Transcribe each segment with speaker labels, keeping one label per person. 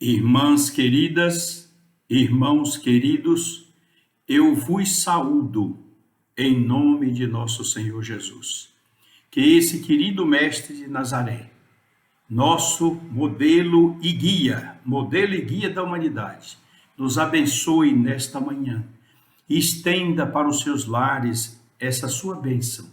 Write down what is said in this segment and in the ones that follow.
Speaker 1: Irmãs queridas, irmãos queridos, eu vos saúdo em nome de nosso Senhor Jesus. Que esse querido Mestre de Nazaré, nosso modelo e guia da humanidade, nos abençoe nesta manhã e estenda para os seus lares essa sua bênção,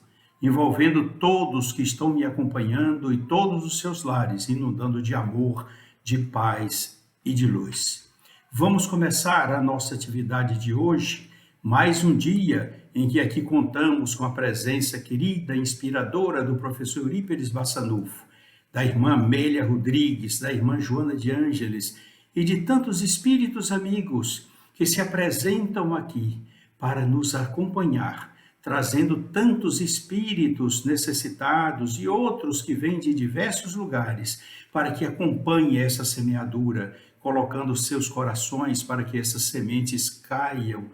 Speaker 1: envolvendo todos que estão me acompanhando e todos os seus lares, inundando de amor, de paz e de luz. Vamos começar a nossa atividade de hoje, mais um dia em que aqui contamos com a presença querida e inspiradora do professor Eurípides Bassanufo, da irmã Amélia Rodrigues, da irmã Joana de Ângeles e de tantos espíritos amigos que se apresentam aqui para nos acompanhar, trazendo tantos espíritos necessitados e outros que vêm de diversos lugares para que acompanhe essa semeadura, colocando seus corações para que essas sementes caiam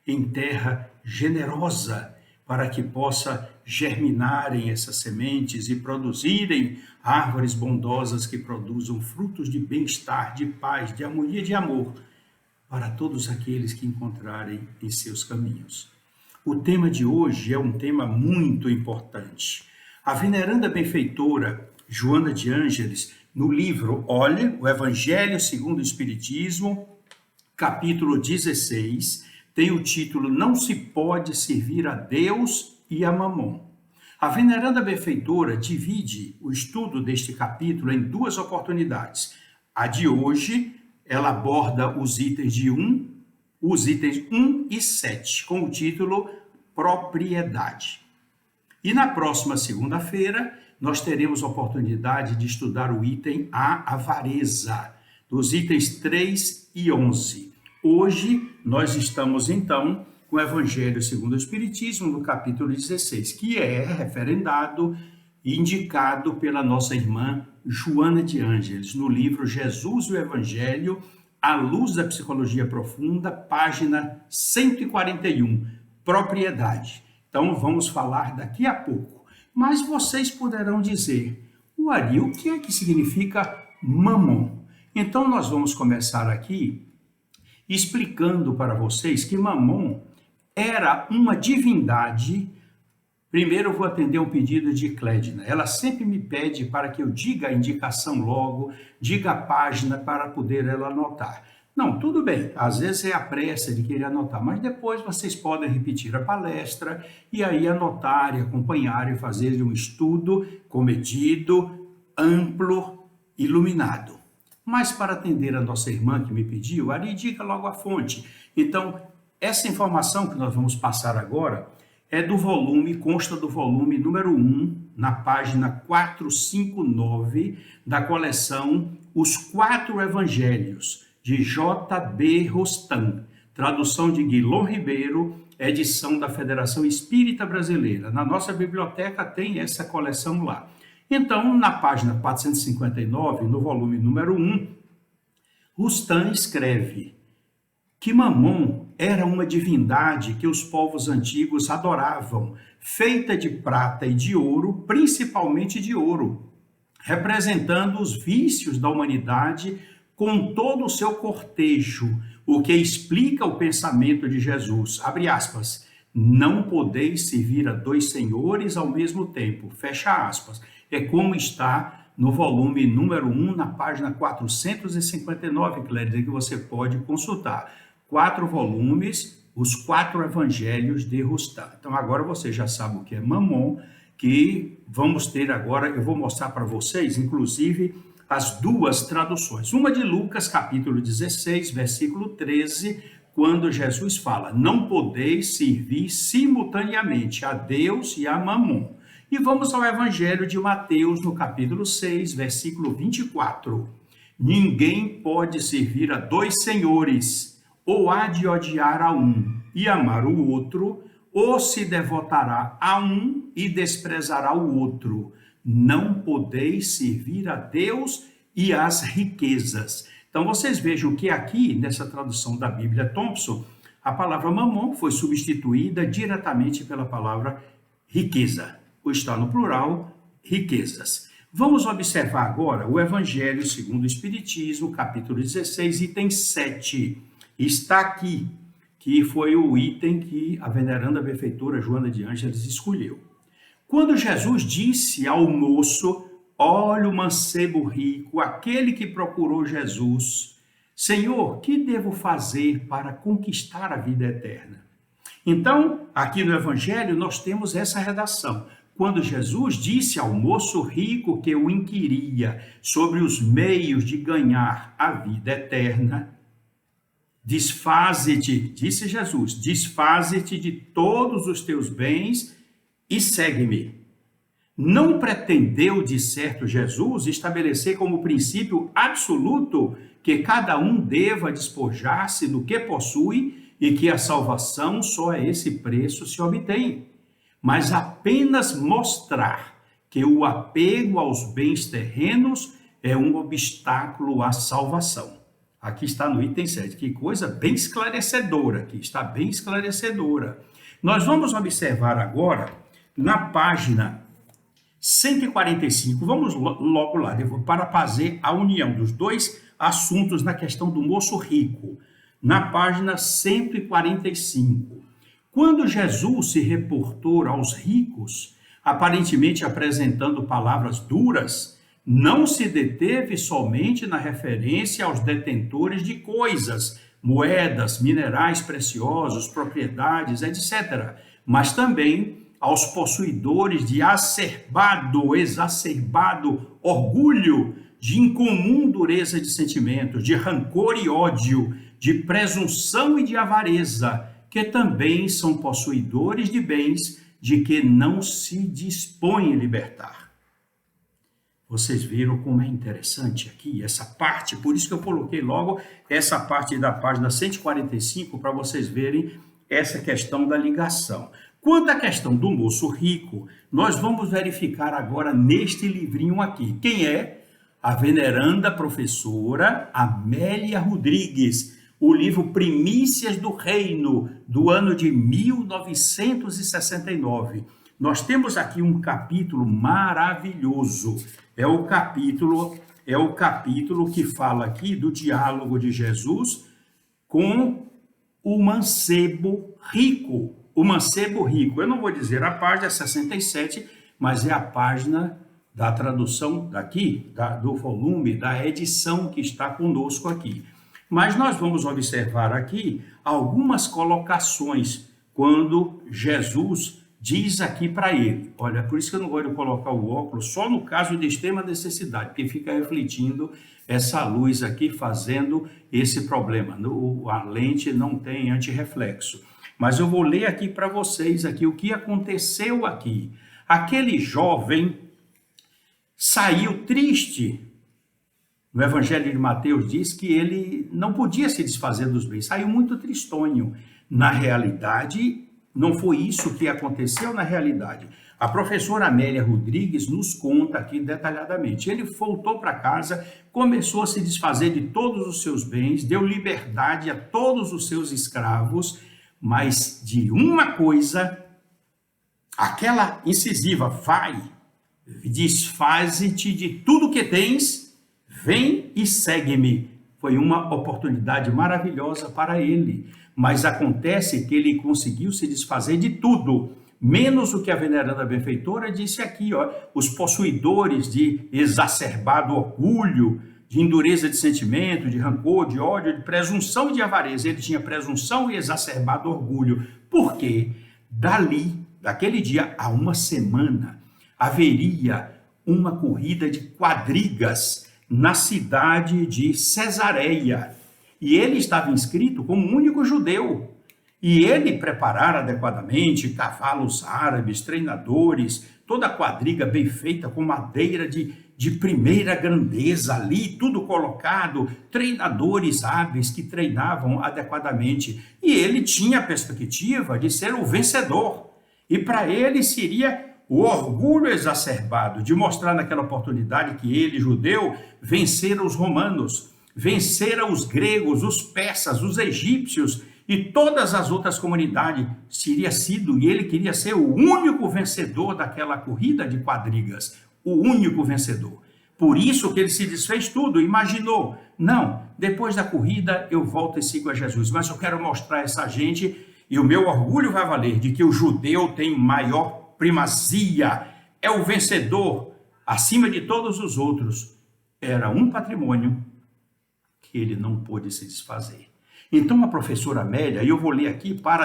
Speaker 1: em terra generosa, para que possa germinarem essas sementes e produzirem árvores bondosas que produzam frutos de bem-estar, de paz, de harmonia e de amor para todos aqueles que encontrarem em seus caminhos. O tema de hoje é um tema muito importante. A veneranda benfeitora Joana de Ângeles, no livro Olhe, o Evangelho segundo o Espiritismo, capítulo 16, tem o título Não se pode servir a Deus e a Mamon. A veneranda benfeitora divide o estudo deste capítulo em duas oportunidades. A de hoje, ela aborda os itens 1 e 7, com o título Propriedade. E na próxima segunda-feira, nós teremos a oportunidade de estudar o item A, avareza, dos itens 3 e 11. Hoje, nós estamos, então, com o Evangelho segundo o Espiritismo, no capítulo 16, que é referendado e indicado pela nossa irmã Joana de Ângeles, no livro Jesus e o Evangelho, à luz da psicologia profunda, página 141, propriedade. Então, vamos falar daqui a pouco. Mas vocês poderão dizer, Ari, o que é que significa Mamon? Então, nós vamos começar aqui explicando para vocês que Mamon era uma divindade. Primeiro eu vou atender um pedido de Clédina. Ela sempre me pede para que eu diga a indicação logo, diga a página para poder ela anotar. Não, tudo bem, às vezes é a pressa de querer anotar, mas depois vocês podem repetir a palestra e aí anotar e acompanhar e fazer um estudo comedido, amplo, iluminado. Mas para atender a nossa irmã que me pediu, Ari, diga logo a fonte. Então, essa informação que nós vamos passar agora consta do volume número 1, na página 459, da coleção Os Quatro Evangelhos, de J.B. Rostam, tradução de Guilom Ribeiro, edição da Federação Espírita Brasileira. Na nossa biblioteca tem essa coleção lá. Então, na página 459, no volume número 1, Rostam escreve que Mamon era uma divindade que os povos antigos adoravam, feita de prata e de ouro, principalmente de ouro, representando os vícios da humanidade com todo o seu cortejo, o que explica o pensamento de Jesus, abre aspas, não podeis servir a dois senhores ao mesmo tempo, fecha aspas, é como está no volume número 1, na página 459, Clédia, que você pode consultar. 4 volumes, os 4 evangelhos de Rostam. Então agora você já sabe o que é Mamon, que vamos ter agora, eu vou mostrar para vocês, inclusive, as duas traduções. Uma de Lucas, capítulo 16, versículo 13, quando Jesus fala, não podeis servir simultaneamente a Deus e a Mamon. E vamos ao Evangelho de Mateus, no capítulo 6, versículo 24. Ninguém pode servir a dois senhores, ou há de odiar a um e amar o outro, ou se devotará a um e desprezará o outro. Não podeis servir a Deus e às riquezas. Então, vocês vejam que aqui, nessa tradução da Bíblia Thompson, a palavra mamon foi substituída diretamente pela palavra riqueza, ou está no plural, riquezas. Vamos observar agora o Evangelho segundo o Espiritismo, capítulo 16, item 7. Está aqui, que foi o item que a veneranda benfeitora Joana de Ângeles escolheu. Quando Jesus disse ao moço: olha o mancebo rico, aquele que procurou Jesus, Senhor, que devo fazer para conquistar a vida eterna? Então, aqui no Evangelho, nós temos essa redação. Quando Jesus disse ao moço rico que o inquiria sobre os meios de ganhar a vida eterna, desfaze-te, disse Jesus, desfaze-te de todos os teus bens e segue-me. Não pretendeu, de certo, Jesus estabelecer como princípio absoluto que cada um deva despojar-se do que possui e que a salvação só a esse preço se obtém, mas apenas mostrar que o apego aos bens terrenos é um obstáculo à salvação. Aqui está no item 7, que coisa bem esclarecedora, aqui está bem esclarecedora. Nós vamos observar agora na página 145, vamos logo lá, para fazer a união dos dois assuntos na questão do moço rico, na página 145. Quando Jesus se reportou aos ricos, aparentemente apresentando palavras duras, não se deteve somente na referência aos detentores de coisas, moedas, minerais preciosos, propriedades, etc., mas também aos possuidores de exacerbado orgulho, de incomum dureza de sentimentos, de rancor e ódio, de presunção e de avareza, que também são possuidores de bens de que não se dispõem a libertar. Vocês viram como é interessante aqui essa parte, por isso que eu coloquei logo essa parte da página 145 para vocês verem essa questão da ligação. Quanto à questão do moço rico, nós vamos verificar agora neste livrinho aqui. Quem é? A veneranda professora Amélia Rodrigues, o livro Primícias do Reino, do ano de 1969. Nós temos aqui um capítulo maravilhoso. É o capítulo que fala aqui do diálogo de Jesus com o mancebo rico. O mancebo rico. Eu não vou dizer a página 67, mas é a página da tradução daqui, do volume, da edição que está conosco aqui. Mas nós vamos observar aqui algumas colocações quando Jesus diz aqui para ele. Olha, por isso que eu não gosto de colocar o óculos só no caso de extrema necessidade, porque fica refletindo essa luz aqui, fazendo esse problema. A lente não tem antirreflexo. Mas eu vou ler aqui para vocês aqui o que aconteceu aqui. Aquele jovem saiu triste. No Evangelho de Mateus diz que ele não podia se desfazer dos bens, saiu muito tristonho. Na realidade, não foi isso que aconteceu na realidade. A professora Amélia Rodrigues nos conta aqui detalhadamente. Ele voltou para casa, começou a se desfazer de todos os seus bens, deu liberdade a todos os seus escravos, mas de uma coisa, aquela incisiva, vai, desfaze-te de tudo que tens, vem e segue-me. Foi uma oportunidade maravilhosa para ele, mas acontece que ele conseguiu se desfazer de tudo, menos o que a veneranda benfeitora disse aqui, ó, os possuidores de exacerbado orgulho, de endureza de sentimento, de rancor, de ódio, de presunção e de avareza. Ele tinha presunção e exacerbado orgulho. Por quê? Daquele dia a uma semana, haveria uma corrida de quadrigas na cidade de Cesareia. E ele estava inscrito como único judeu. E ele preparara adequadamente cavalos árabes, treinadores, toda a quadriga bem feita com madeira de primeira grandeza ali, tudo colocado, treinadores hábeis que treinavam adequadamente. E ele tinha a perspectiva de ser o vencedor. E para ele seria o orgulho exacerbado de mostrar naquela oportunidade que ele, judeu, vencera os romanos, vencera os gregos, os persas, os egípcios e todas as outras comunidades. Seria sido, e ele queria ser o único vencedor daquela corrida de quadrigas. o único vencedor. Por isso que ele se desfez tudo, imaginou. Não, depois da corrida eu volto e sigo a Jesus, mas eu quero mostrar a essa gente, e o meu orgulho vai valer, de que o judeu tem maior primazia, é o vencedor acima de todos os outros. Era um patrimônio que ele não pôde se desfazer. Então a professora Amélia, e eu vou ler aqui para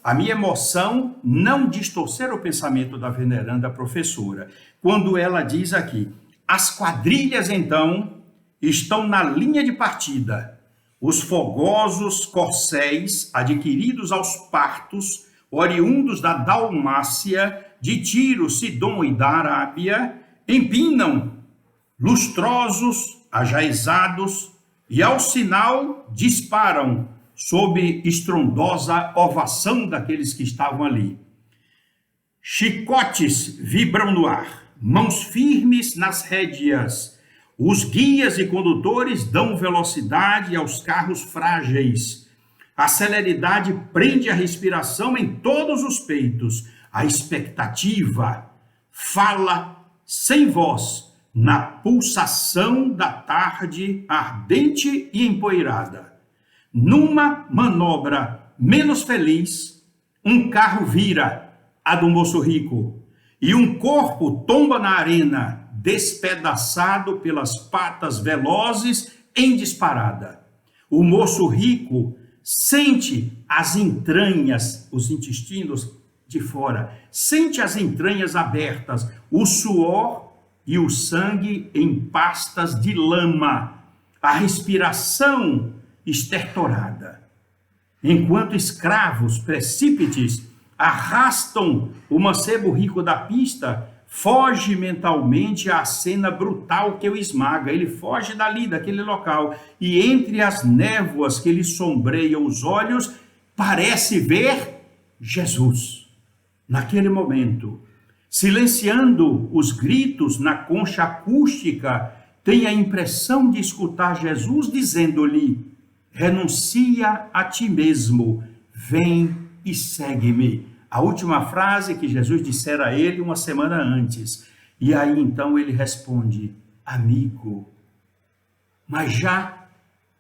Speaker 1: a minha emoção não distorcer o pensamento da veneranda professora, quando ela diz aqui: as quadrilhas então estão na linha de partida, os fogosos corcéis adquiridos aos partos, oriundos da Dalmácia, de Tiro, Sidom e da Arábia, empinam, lustrosos, ajaizados, e ao sinal disparam, sob estrondosa ovação daqueles que estavam ali. Chicotes vibram no ar, mãos firmes nas rédeas. Os guias e condutores dão velocidade aos carros frágeis. A celeridade prende a respiração em todos os peitos. A expectativa fala sem voz na pulsação da tarde ardente e empoeirada. Numa manobra menos feliz, um carro vira, a do moço rico, e um corpo tomba na arena, despedaçado pelas patas velozes em disparada. O moço rico sente as entranhas, os intestinos de fora, sente as entranhas abertas, o suor e o sangue em pastas de lama, a respiração estertorada. Enquanto escravos precípites arrastam o mancebo rico da pista, foge mentalmente à cena brutal que o esmaga. Ele foge dali, daquele local, e entre as névoas que lhe sombreiam os olhos, parece ver Jesus. Naquele momento, silenciando os gritos na concha acústica, tem a impressão de escutar Jesus dizendo-lhe: renuncia a ti mesmo, vem e segue-me. A última frase que Jesus dissera a ele uma semana antes. E aí então ele responde: amigo, mas já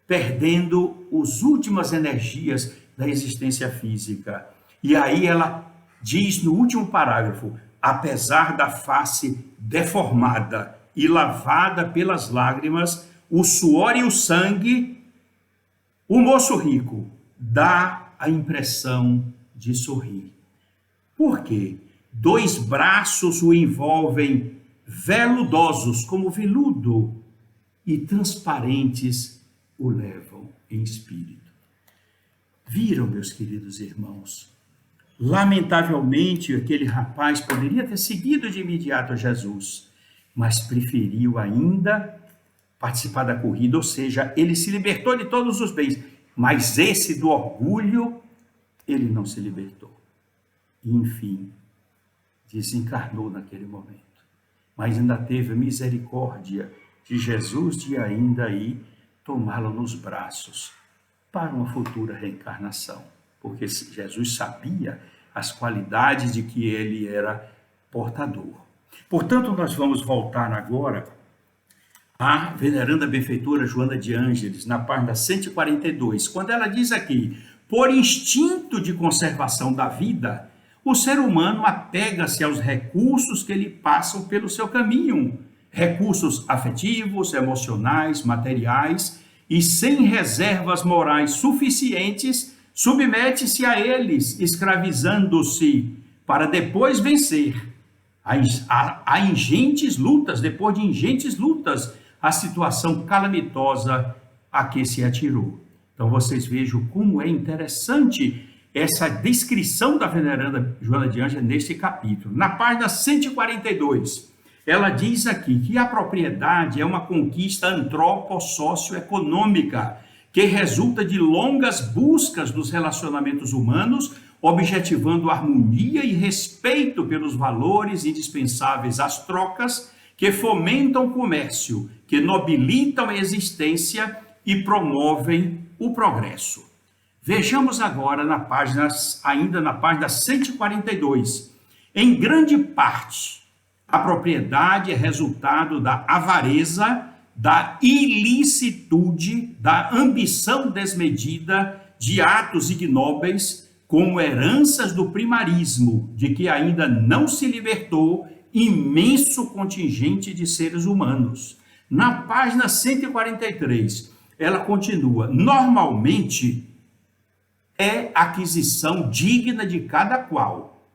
Speaker 1: perdendo as últimas energias da existência física. E aí ela diz no último parágrafo: apesar da face deformada e lavada pelas lágrimas, o suor e o sangue, o moço rico dá a impressão de sorrir. Por quê? 2 braços o envolvem, veludosos como veludo, e transparentes o levam em espírito. Viram, meus queridos irmãos? Lamentavelmente, aquele rapaz poderia ter seguido de imediato a Jesus, mas preferiu ainda participar da corrida, ou seja, ele se libertou de todos os bens, mas esse do orgulho, ele não se libertou. E, enfim, desencarnou naquele momento. Mas ainda teve a misericórdia de Jesus de ainda aí tomá-lo nos braços para uma futura reencarnação. Porque Jesus sabia as qualidades de que ele era portador. Portanto, nós vamos voltar agora à veneranda benfeitora Joana de Ângeles, na página 142, quando ela diz aqui: por instinto de conservação da vida, o ser humano apega-se aos recursos que lhe passam pelo seu caminho, recursos afetivos, emocionais, materiais, e sem reservas morais suficientes, submete-se a eles, escravizando-se, para depois vencer a ingentes lutas, depois de ingentes lutas, a situação calamitosa a que se atirou. Então vocês vejam como é interessante essa descrição da veneranda Joana de Ângeles neste capítulo. Na página 142, ela diz aqui que a propriedade é uma conquista antropo-socioeconômica que resulta de longas buscas dos relacionamentos humanos, objetivando harmonia e respeito pelos valores indispensáveis às trocas, que fomentam o comércio, que nobilitam a existência e promovem o progresso. Vejamos agora ainda na página 142. Em grande parte, A propriedade é resultado da avareza, da ilicitude, da ambição desmedida, de atos ignóbeis, como heranças do primarismo, de que ainda não se libertou imenso contingente de seres humanos. Na página 143, ela continua: normalmente é aquisição digna de cada qual,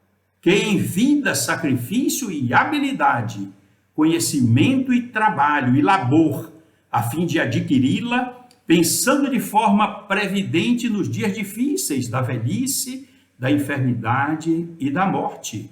Speaker 1: que em vida, sacrifício e habilidade, conhecimento e trabalho e labor, a fim de adquiri-la, pensando de forma previdente nos dias difíceis da velhice, da enfermidade e da morte.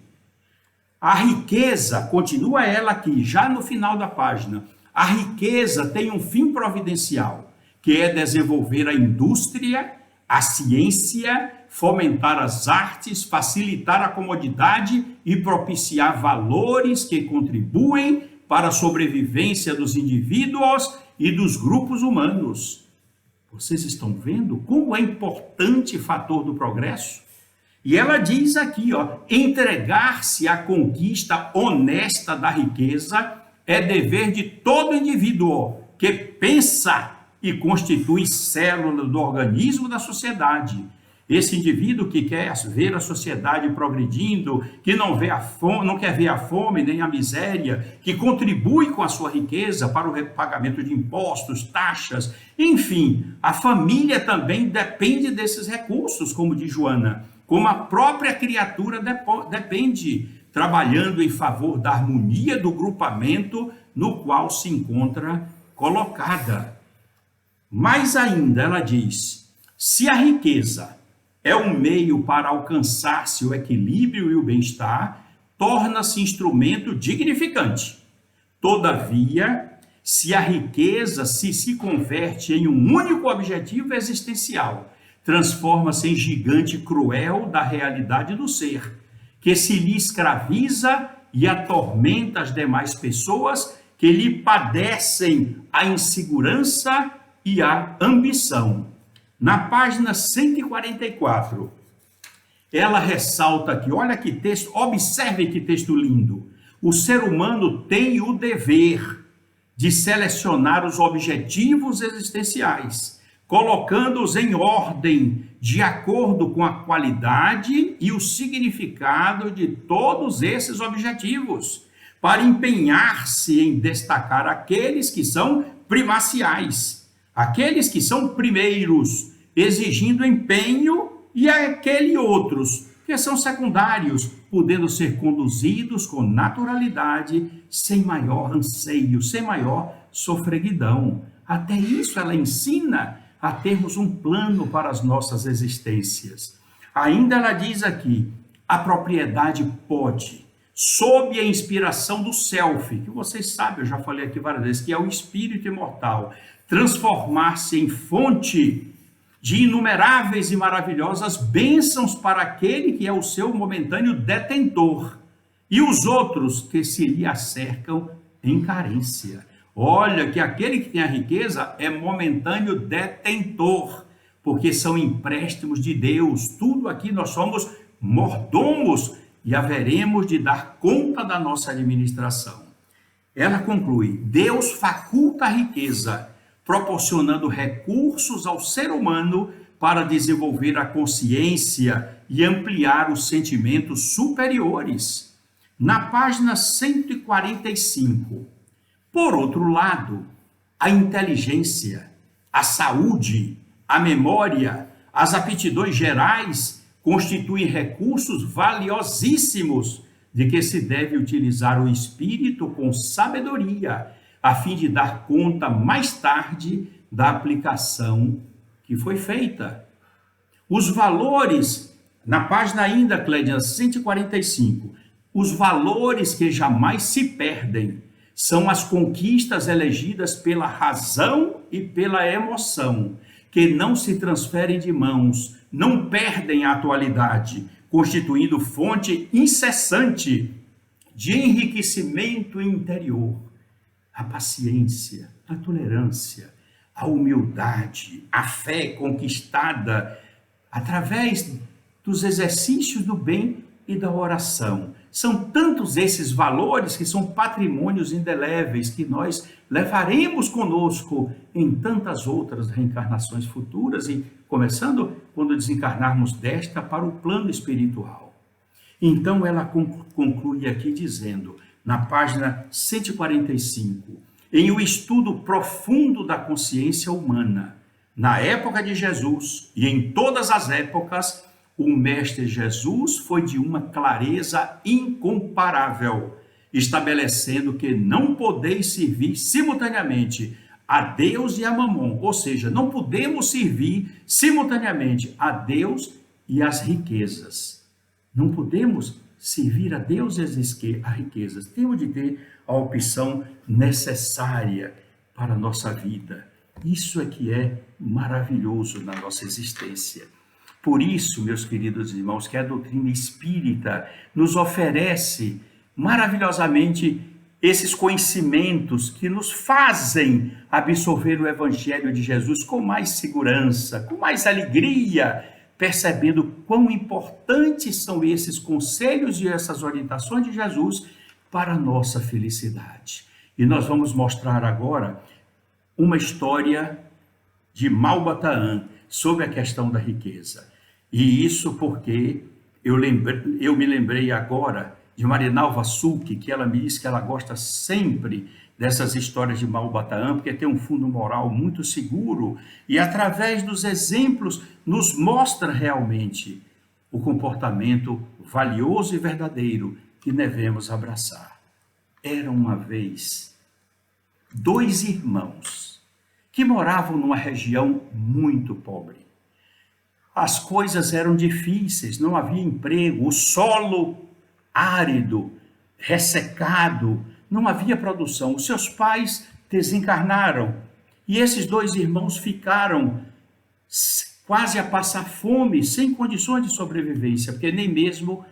Speaker 1: A riqueza, continua ela aqui, já no final da página, a riqueza tem um fim providencial, que é desenvolver a indústria, a ciência, fomentar as artes, facilitar a comodidade e propiciar valores que contribuem para a sobrevivência dos indivíduos e dos grupos humanos. Vocês estão vendo como é importante fator do progresso? E ela diz aqui, entregar-se à conquista honesta da riqueza é dever de todo indivíduo que pensa e constitui célula do organismo da sociedade. Esse indivíduo que quer ver a sociedade progredindo, que não quer ver a fome nem a miséria, que contribui com a sua riqueza para o pagamento de impostos, taxas, enfim, a família também depende desses recursos, como diz Joana, como a própria criatura depende, trabalhando em favor da harmonia do grupamento no qual se encontra colocada. Mais ainda, ela diz: se a riqueza é um meio para alcançar-se o equilíbrio e o bem-estar, torna-se instrumento dignificante. Todavia, se a riqueza se converte em um único objetivo existencial, transforma-se em gigante cruel da realidade do ser, que se lhe escraviza e atormenta as demais pessoas que lhe padecem a insegurança e a ambição. Na página 144, ela ressalta aqui, olha que texto, observe que texto lindo. O ser humano tem o dever de selecionar os objetivos existenciais, colocando-os em ordem de acordo com a qualidade e o significado de todos esses objetivos, para empenhar-se em destacar aqueles que são primaciais, aqueles que são primeiros, exigindo empenho, e aqueles outros que são secundários, podendo ser conduzidos com naturalidade, sem maior anseio, sem maior sofreguidão. Até isso ela ensina a termos um plano para as nossas existências. Ainda ela diz aqui, a propriedade pode, sob a inspiração do self, que vocês sabem, eu já falei aqui várias vezes, que é o espírito imortal, transformar-se em fonte de inumeráveis e maravilhosas bênçãos para aquele que é o seu momentâneo detentor, e os outros que se lhe acercam em carência. Olha que aquele que tem a riqueza é momentâneo detentor, porque são empréstimos de Deus. Tudo aqui nós somos mordomos e haveremos de dar conta da nossa administração. Ela conclui: Deus faculta a riqueza, proporcionando recursos ao ser humano para desenvolver a consciência e ampliar os sentimentos superiores. Na página 145, por outro lado, a inteligência, a saúde, a memória, as aptidões gerais constituem recursos valiosíssimos de que se deve utilizar o espírito com sabedoria, a fim de dar conta mais tarde da aplicação que foi feita. Os valores, na página ainda, Clédia, 145, os valores que jamais se perdem são as conquistas elegidas pela razão e pela emoção, que não se transferem de mãos, não perdem a atualidade, constituindo fonte incessante de enriquecimento interior. A paciência, a tolerância, a humildade, a fé conquistada através dos exercícios do bem e da oração, São tantos esses valores que são patrimônios indeléveis que nós levaremos conosco em tantas outras reencarnações futuras e começando quando desencarnarmos desta para o plano espiritual. Então ela conclui aqui dizendo, na página 145, em o estudo profundo da consciência humana, na época de Jesus e em todas as épocas, o Mestre Jesus foi de uma clareza incomparável, estabelecendo que não podeis servir simultaneamente a Deus e a Mamon, ou seja, não podemos servir simultaneamente a Deus e as riquezas. Não podemos servir a Deus e as riquezas. Temos de ter a opção necessária para a nossa vida. Isso é que é maravilhoso na nossa existência. Por isso, meus queridos irmãos, que a doutrina espírita nos oferece maravilhosamente esses conhecimentos que nos fazem absorver o Evangelho de Jesus com mais segurança, com mais alegria, percebendo quão importantes são esses conselhos e essas orientações de Jesus para a nossa felicidade. E nós vamos mostrar agora uma história de Malba-Tahan sobre a questão da riqueza. E isso porque eu me lembrei agora de Marinalva Sulky, que ela me disse que ela gosta sempre dessas histórias de Malba-Tahan, porque tem um fundo moral muito seguro e através dos exemplos nos mostra realmente o comportamento valioso e verdadeiro que devemos abraçar. Era uma vez 2 irmãos que moravam numa região muito pobre. As coisas eram difíceis, não havia emprego, o solo árido, ressecado, não havia produção. Os seus pais desencarnaram e esses 2 irmãos ficaram quase a passar fome, sem condições de sobrevivência, porque nem mesmo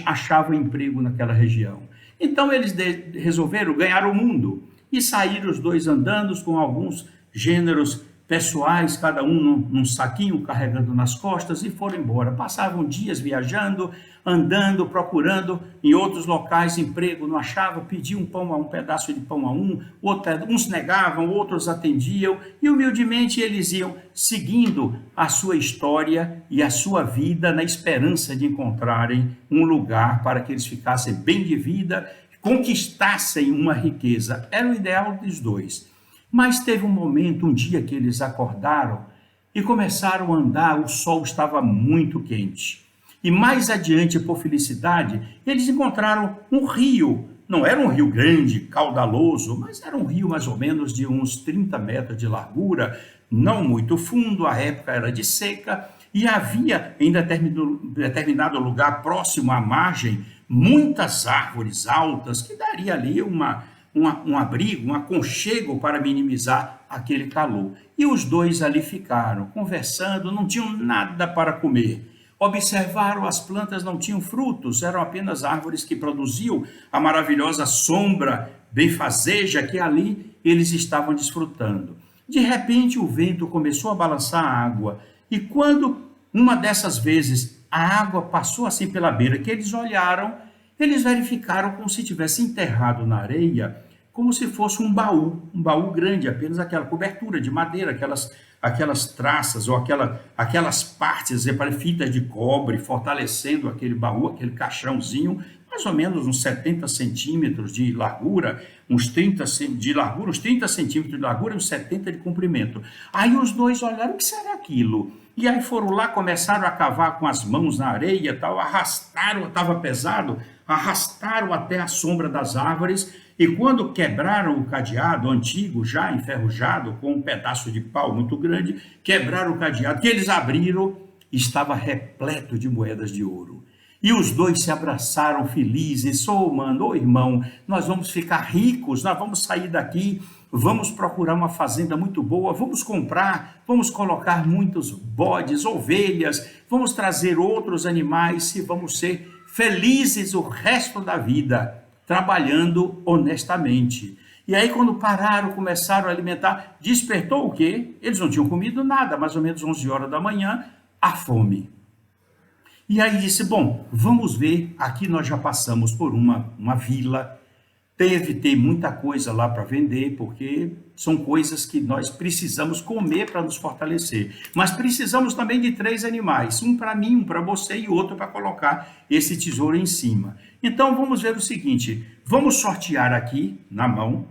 Speaker 1: achavam emprego naquela região. Então eles resolveram ganhar o mundo e saíram os 2 andando com alguns gêneros pessoais, cada um num saquinho carregando nas costas, e foram embora. Passavam dias viajando, andando, procurando em outros locais emprego, não achavam, pediam um pedaço de pão a uns negavam, outros atendiam, e humildemente eles iam seguindo a sua história e a sua vida na esperança de encontrarem um lugar para que eles ficassem bem de vida, conquistassem uma riqueza. Era o ideal dos 2. Mas teve um dia que eles acordaram e começaram a andar, o sol estava muito quente. E mais adiante, por felicidade, eles encontraram um rio. Não era um rio grande, caudaloso, mas era um rio mais ou menos de uns 30 metros de largura, não muito fundo, a época era de seca, e havia em determinado lugar próximo à margem muitas árvores altas que daria ali um abrigo, um aconchego para minimizar aquele calor. E os 2 ali ficaram conversando, não tinham nada para comer. Observaram as plantas, não tinham frutos, eram apenas árvores que produziam a maravilhosa sombra benfazeja que ali eles estavam desfrutando. De repente o vento começou a balançar a água e quando uma dessas vezes a água passou assim pela beira que eles olharam, eles verificaram como se tivesse enterrado na areia, como se fosse um baú grande, apenas aquela cobertura de madeira, aquelas traças ou aquelas partes, fitas de cobre, fortalecendo aquele baú, aquele caixãozinho, mais ou menos uns 70 centímetros de largura, uns 30 centímetros de largura e uns 70 de comprimento. Aí os 2 olharam, o que será aquilo? E aí foram lá, começaram a cavar com as mãos na areia, tal, arrastaram, estava pesado, arrastaram até a sombra das árvores e quando quebraram o cadeado antigo, já enferrujado, com um pedaço de pau muito grande, quebraram o cadeado, que eles abriram, estava repleto de moedas de ouro. E os 2 se abraçaram felizes, mano, irmão, nós vamos ficar ricos, nós vamos sair daqui, vamos procurar uma fazenda muito boa, vamos comprar, vamos colocar muitos bodes, ovelhas, vamos trazer outros animais e vamos ser felizes o resto da vida, trabalhando honestamente. E aí quando pararam, começaram a alimentar, despertou o quê? Eles não tinham comido nada, mais ou menos 11 horas da manhã, a fome. E aí disse, bom, vamos ver, aqui nós já passamos por uma vila, ter muita coisa lá para vender, porque são coisas que nós precisamos comer para nos fortalecer. Mas precisamos também de 3 animais, um para mim, um para você e outro para colocar esse tesouro em cima. Então vamos ver o seguinte, vamos sortear aqui na mão,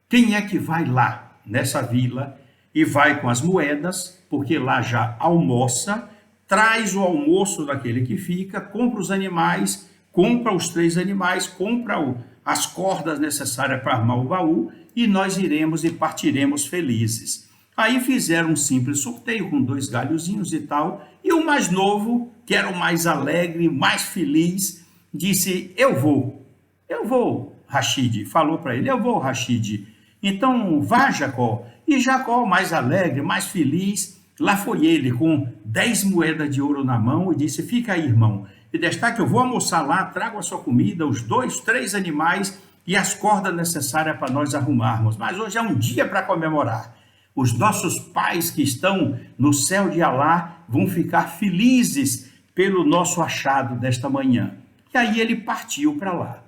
Speaker 1: quem é que vai lá nessa vila e vai com as moedas, porque lá já almoça, traz o almoço daquele que fica, compra os animais, compra os 3 animais, compra as cordas necessárias para armar o baú e nós iremos e partiremos felizes. Aí fizeram um simples sorteio com 2 galhozinhos e tal, e o mais novo, que era o mais alegre, mais feliz, disse, eu vou, Rachid, falou para ele, eu vou, Rachid. Então vá, Jacó. E Jacó, mais alegre, mais feliz, lá foi ele com 10 moedas de ouro na mão e disse, fica aí, irmão, e destaque, eu vou almoçar lá, trago a sua comida, os 2, 3 animais e as cordas necessárias para nós arrumarmos. Mas hoje é um dia para comemorar. Os nossos pais que estão no céu de Alá vão ficar felizes pelo nosso achado desta manhã. E aí ele partiu para lá.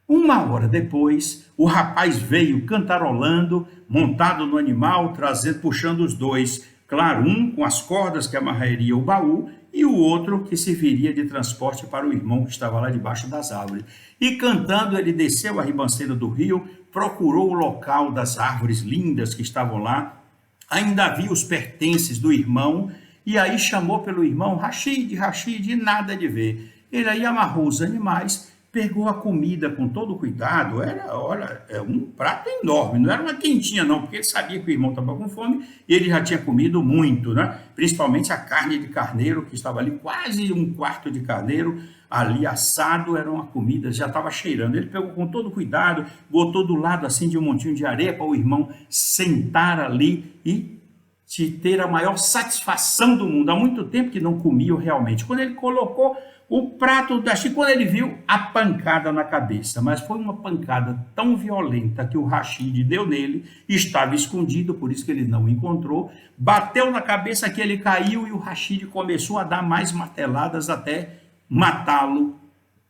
Speaker 1: 1 hora depois, o rapaz veio cantarolando, montado no animal, puxando os 2. Claro, um com as cordas que amarraria o baú e o outro que serviria de transporte para o irmão que estava lá debaixo das árvores. E cantando, ele desceu a ribanceira do rio, procurou o local das árvores lindas que estavam lá, ainda havia os pertences do irmão, e aí chamou pelo irmão, Rachid, nada de ver. Ele aí amarrou os animais, pegou a comida com todo cuidado, era um prato enorme, não era uma quentinha não, porque ele sabia que o irmão estava com fome e ele já tinha comido muito, né? Principalmente a carne de carneiro, que estava ali, quase 1/4 de carneiro, ali assado, era uma comida, já estava cheirando. Ele pegou com todo cuidado, botou do lado assim de um montinho de areia para o irmão sentar ali e ter a maior satisfação do mundo. Há muito tempo que não comiam realmente. Quando ele colocou o prato, quando ele viu a pancada na cabeça, mas foi uma pancada tão violenta que o Rachid deu nele, estava escondido, por isso que ele não encontrou, bateu na cabeça que ele caiu e o Rachid começou a dar mais marteladas até matá-lo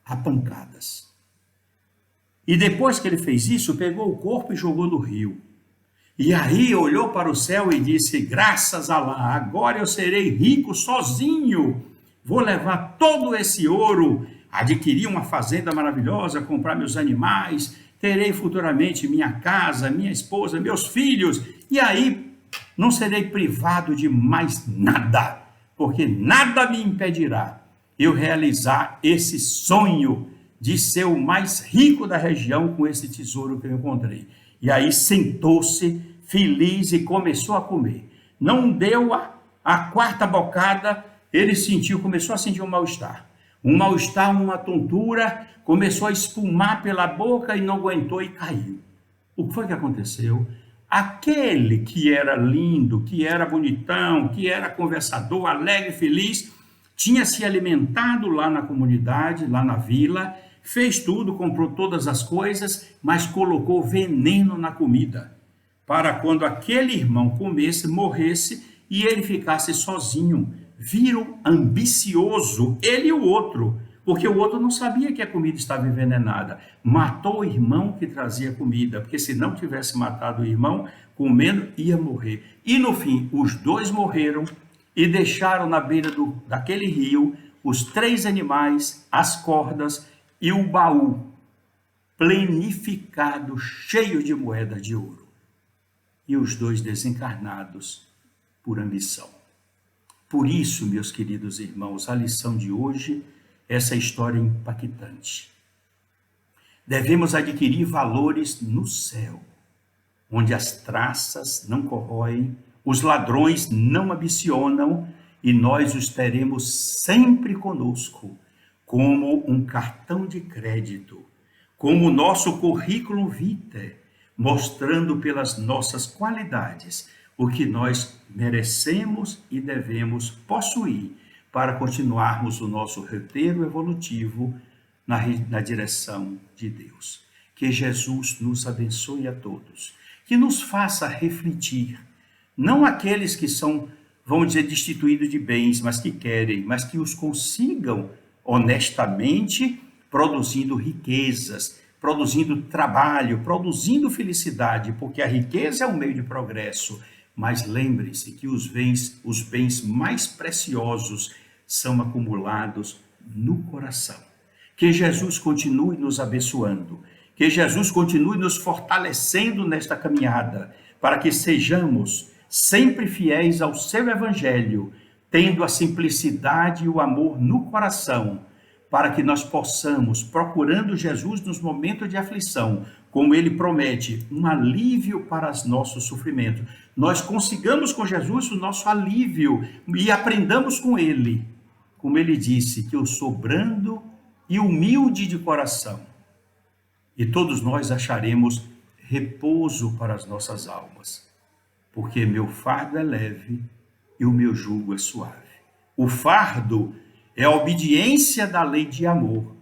Speaker 1: a pancadas. E depois que ele fez isso, pegou o corpo e jogou no rio. E aí olhou para o céu e disse, graças a Allah, agora eu serei rico sozinho. Vou levar todo esse ouro, adquirir uma fazenda maravilhosa, comprar meus animais, terei futuramente minha casa, minha esposa, meus filhos, e aí não serei privado de mais nada, porque nada me impedirá eu realizar esse sonho de ser o mais rico da região com esse tesouro que eu encontrei. E aí sentou-se feliz e começou a comer. Não deu a 4ª bocada, ele começou a sentir um mal-estar, uma tontura, começou a espumar pela boca e não aguentou e caiu. O que foi que aconteceu? Aquele que era lindo, que era bonitão, que era conversador, alegre, feliz, tinha se alimentado lá na comunidade, lá na vila, fez tudo, comprou todas as coisas, mas colocou veneno na comida, para quando aquele irmão comesse, morresse e ele ficasse sozinho. Viram ambicioso, ele e o outro, porque o outro não sabia que a comida estava envenenada. Matou o irmão que trazia comida, porque se não tivesse matado o irmão, comendo, ia morrer. E no fim, os 2 morreram e deixaram na beira daquele rio os 3 animais, as cordas e o baú plenificado, cheio de moedas de ouro. E os 2 desencarnados por ambição. Por isso, meus queridos irmãos, a lição de hoje, essa história impactante. Devemos adquirir valores no céu, onde as traças não corroem, os ladrões não ambicionam e nós os teremos sempre conosco, como um cartão de crédito, como o nosso currículo vitae, mostrando pelas nossas qualidades o que nós merecemos e devemos possuir para continuarmos o nosso roteiro evolutivo na direção de Deus. Que Jesus nos abençoe a todos, que nos faça refletir, não aqueles que são vamos dizer, destituídos de bens, mas que querem, mas que os consigam honestamente, produzindo riquezas, produzindo trabalho, produzindo felicidade, porque a riqueza é um meio de progresso. Mas lembre-se que os bens mais preciosos são acumulados no coração. Que Jesus continue nos abençoando, que Jesus continue nos fortalecendo nesta caminhada, para que sejamos sempre fiéis ao seu evangelho, tendo a simplicidade e o amor no coração, para que nós possamos, procurando Jesus nos momentos de aflição, como ele promete, um alívio para os nossos sofrimentos. Nós consigamos com Jesus o nosso alívio e aprendamos com ele, como ele disse, que eu sou brando e humilde de coração. E todos nós acharemos repouso para as nossas almas, porque meu fardo é leve e o meu jugo é suave. O fardo é a obediência da lei de amor.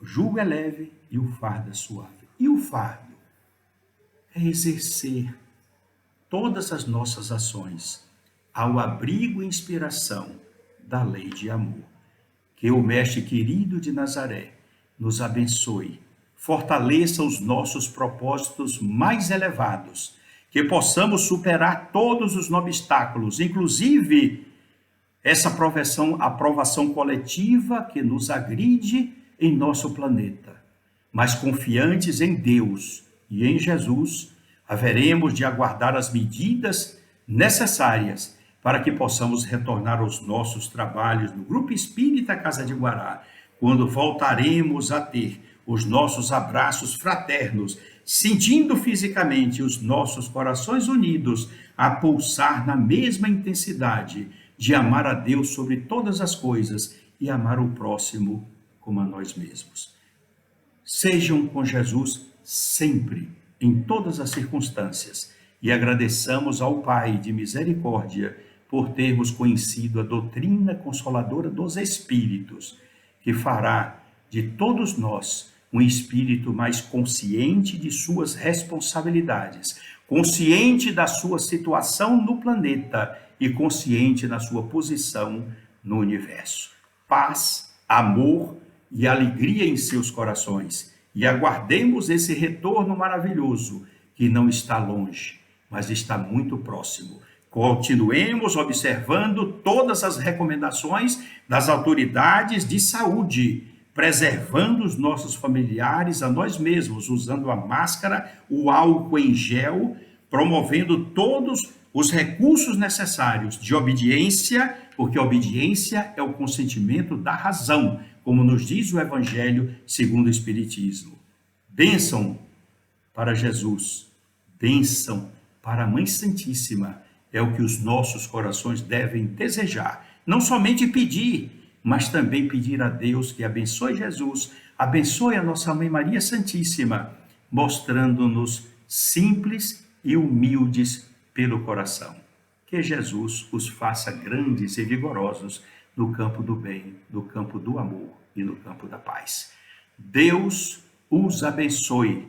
Speaker 1: O jugo é leve e o fardo é suave. E o fardo é exercer todas as nossas ações ao abrigo e inspiração da lei de amor. Que o Mestre querido de Nazaré nos abençoe, fortaleça os nossos propósitos mais elevados, que possamos superar todos os obstáculos, inclusive essa aprovação coletiva que nos agride em nosso planeta. Mas confiantes em Deus e em Jesus, haveremos de aguardar as medidas necessárias para que possamos retornar aos nossos trabalhos no Grupo Espírita Casa de Guará, quando voltaremos a ter os nossos abraços fraternos, sentindo fisicamente os nossos corações unidos a pulsar na mesma intensidade de amar a Deus sobre todas as coisas e amar o próximo como a nós mesmos. Sejam com Jesus sempre, em todas as circunstâncias, e agradeçamos ao Pai de misericórdia por termos conhecido a doutrina consoladora dos Espíritos, que fará de todos nós um espírito mais consciente de suas responsabilidades, consciente da sua situação no planeta e consciente da sua posição no universo. Paz, amor e alegria em seus corações. E aguardemos esse retorno maravilhoso, que não está longe, mas está muito próximo. Continuemos observando todas as recomendações das autoridades de saúde, preservando os nossos familiares, a nós mesmos, usando a máscara, o álcool em gel, promovendo todos os recursos necessários de obediência, porque a obediência é o consentimento da razão, como nos diz o Evangelho segundo o Espiritismo. Bênção para Jesus, bênção para a Mãe Santíssima, é o que os nossos corações devem desejar. Não somente pedir, mas também pedir a Deus que abençoe Jesus, abençoe a nossa Mãe Maria Santíssima, mostrando-nos simples e humildes pelo coração. Que Jesus os faça grandes e vigorosos no campo do bem, no campo do amor e no campo da paz. Deus os abençoe.